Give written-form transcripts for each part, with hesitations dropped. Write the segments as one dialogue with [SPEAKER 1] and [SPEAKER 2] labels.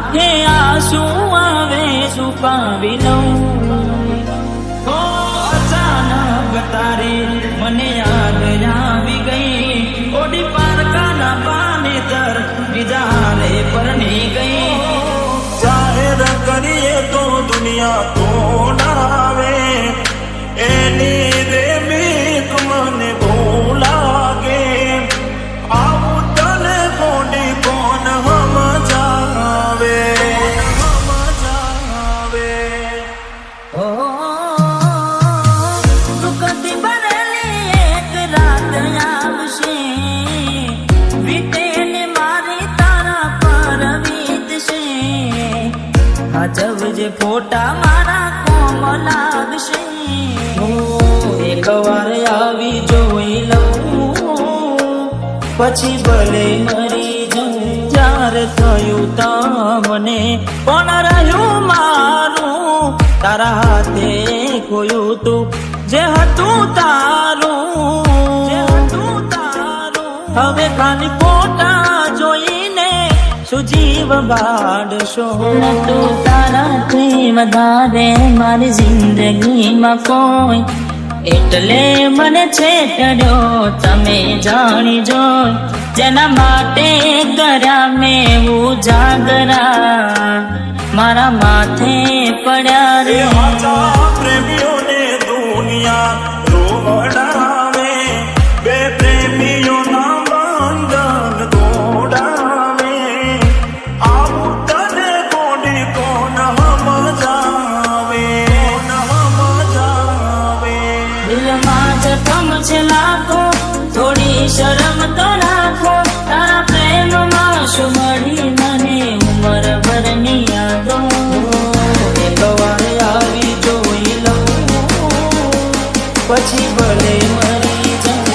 [SPEAKER 1] આંખે આંસુ આવે છુપાવી લઉં। અચાનક તારી મને યાદ આવી ગઈ, ઓડી પારકાના પાનેતર બીજા હારે પરણી ગઈ।
[SPEAKER 2] જાહેર કરીએ તો દુનિયા તોડાવે, એની રે બીક મને બહુ લાગે। આવું તને કોડી કોણ સમજાવે, સમજાવે।
[SPEAKER 1] ઓ દુઃખથી ભરેલી એક રાત આવશે, વીતે ને મારી તારા પર વીતશે। અજબ જે ફોટા મારા કોમ લાગશે। એક વાર આવી જોઈ લઉં, પછી ભલે મરી જાઉં। જ્યારે થયું તમને કોણ રહ્યું મારું, તારા હાથે ખોયું તું જે હતું તારું, જે હતું તારું। હવે ખાલી ફોટા જોઈને શું જીવ બાળશો। તું તારાથી વધારે મારી જિંદગીમાં કોઈ, એટલે મને છેતર્યો તમે જાણી જોઈ। જેના માટે કર્યા મેં ઉજાગરા, મારા માથે પડ્યા
[SPEAKER 2] એ
[SPEAKER 1] રે।
[SPEAKER 2] સાચા પ્રેમીઓને દુનિયા રોવડાવે, બે પ્રેમીઓના બંધન તોડાવે। આવું તને કોડી કોણ સમજાવે, સમજાવે।
[SPEAKER 1] દિલમાં જખમ છે લાખો, થોડી શરમ તો રાખો। તારા પ્રેમમાં શું મળી મને ઉંમર ભરની યાદો। એક વાર આવી જોઈ લઉં, પછી ભલે મરી જાઉં।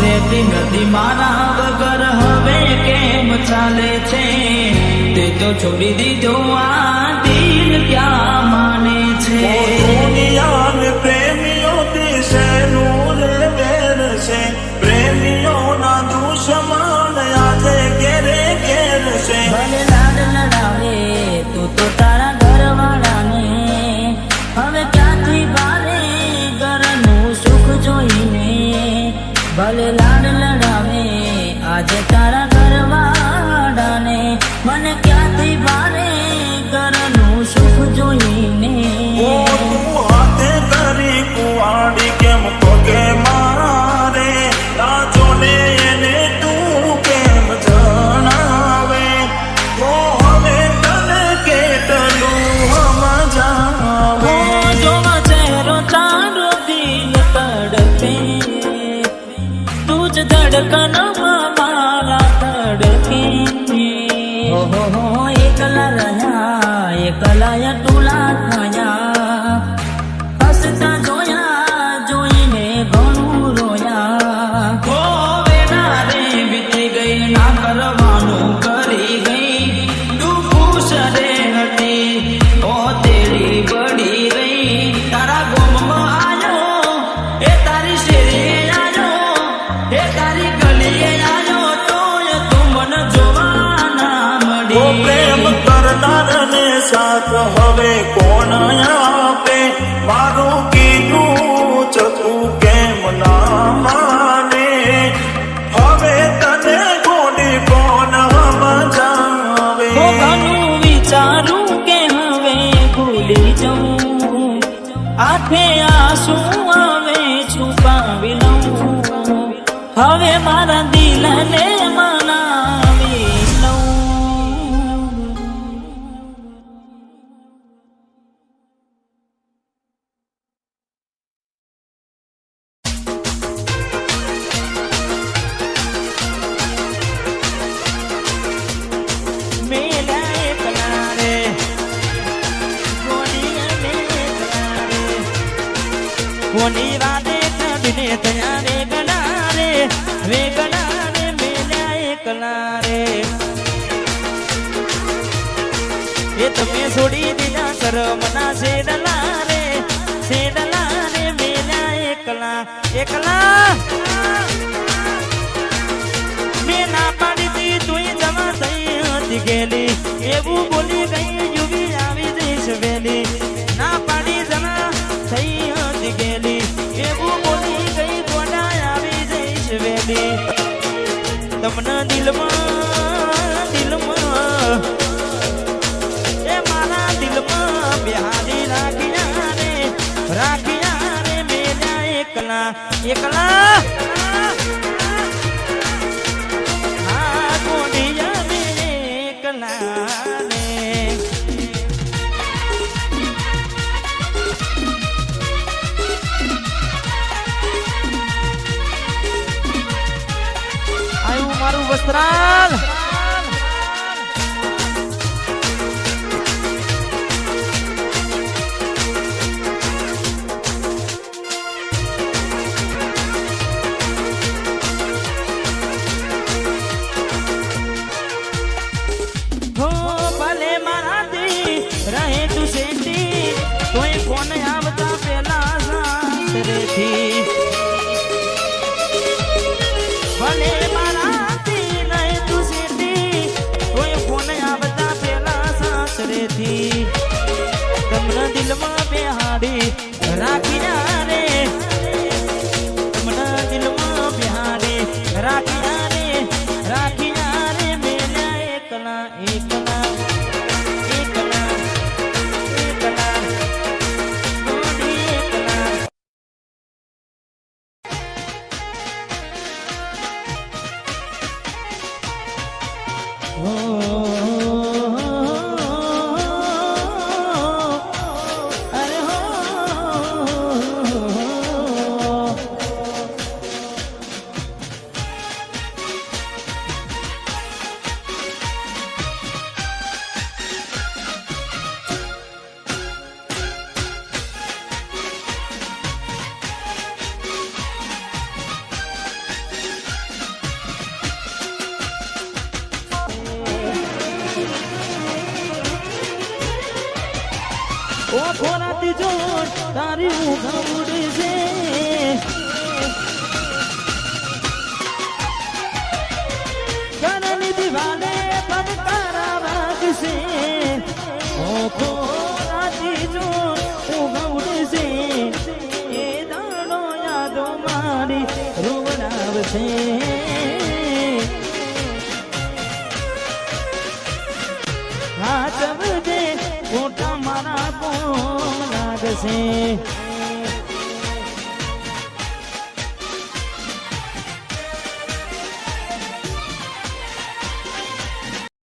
[SPEAKER 1] રેતી નથી મારા વગર હવે કેમ ચાલે છે। તે તો છોડી દીધો આ દિલ ક્યાં માને છે।
[SPEAKER 2] દુનિયાને પ્રેમીઓથી શેનું રે વેર છે, પ્રેમીઓના દુશ્મન આજે ઘેરે ઘેર છે।
[SPEAKER 1] ભલે લાડ લડાવે તું તો તારા ઘરવાળાને, હવે ક્યાંથી ભારે ઘરનું સુખ જોઈને। ભલે લાડ લડાવે આજે તારા ઘરવાળાને, મને ક્યાંથી ભારે ઘરનું સુખ જોઈને।
[SPEAKER 2] ઓ તું હાથે કરી કુવાડી કેમ પગે મારે, રાજોને એને તું કેમ જણાવે। તો હવે તને કેટલું સમજાવે।
[SPEAKER 1] જોવા ચહેરો તારો દિલ તડપે, તું જ ધડકનમાં મારા ધડકે। હો એકલા રહ્યા એકલા ટુલા થયા, હસતા જોયા જોઈને ઘણું રોયા। હો વેના રે વીતી ગઈ ના કરવાનું કરી ગઈ, તું ખુશ રે હતી ઓ તેરી બડી રહી। તારા ગોમમાં આયો એ તારી શેરીએ આયો, એ તારી ગલીએ આયો, તોય તું મને જોવા ના
[SPEAKER 2] ઓ
[SPEAKER 1] મળી।
[SPEAKER 2] પ્રેમ કરનારને સાથ હવે કોણ આપે, મારું કીધું ચતું કેમ ના માને। હવે તને કોડી કોણ સમજાવે।
[SPEAKER 1] ઘણું વિચારું કે હવે ભૂલી જાઉં, આંખે આંસુ આવે છુપાવી લઉં। હવે મારા દિલને મનાવી લઉં। કોની વાતે ચડીને થયા વેગડા રે મેલ્યા એકલા રે એ તમે છોડી દીધા શરમના શેડલા રે મેલ્યા એકલા મેં ના પાડી દી તું જવા થઈ હતી ગેલી એવું બોલી ગઈ યુવી આવી જઈશ વેલી ના પાડી જવા થઈ હતી ગેલી એવું બોલી ગઈ ગોડા આવી જઈશ વેલી તમને દિલમાં એ મારા દિલમાં બિહારી રાખ્યા રે મેલ્યા એકલા હા ગોડિયા રે એકલા રે આયું મારું વસ્ત્રાલ રહે તું સેટી તોય ફોન આવતા પેલા સાસરેથી ભલે મારાથી રહે તું સેટી તોય ફોન આવતા પેલા સાસરેથી તમને દિલમાં બેહાડી રાખ્યા રે તમને દિલમાં બેહાડી રાખ્યા રે મેલ્યા એકલા ઓ ખોરાતી જોડ તારી ઊંઘ ઉડશે ઘરની દિવાલે પગકારા વાગશે ઓ ખોરાતી જોડ ઊંઘ ઉડશે એ દાડો યાદો મારી રોવડાવશે હા ચબજે મોટા મારા કોણ લાગશે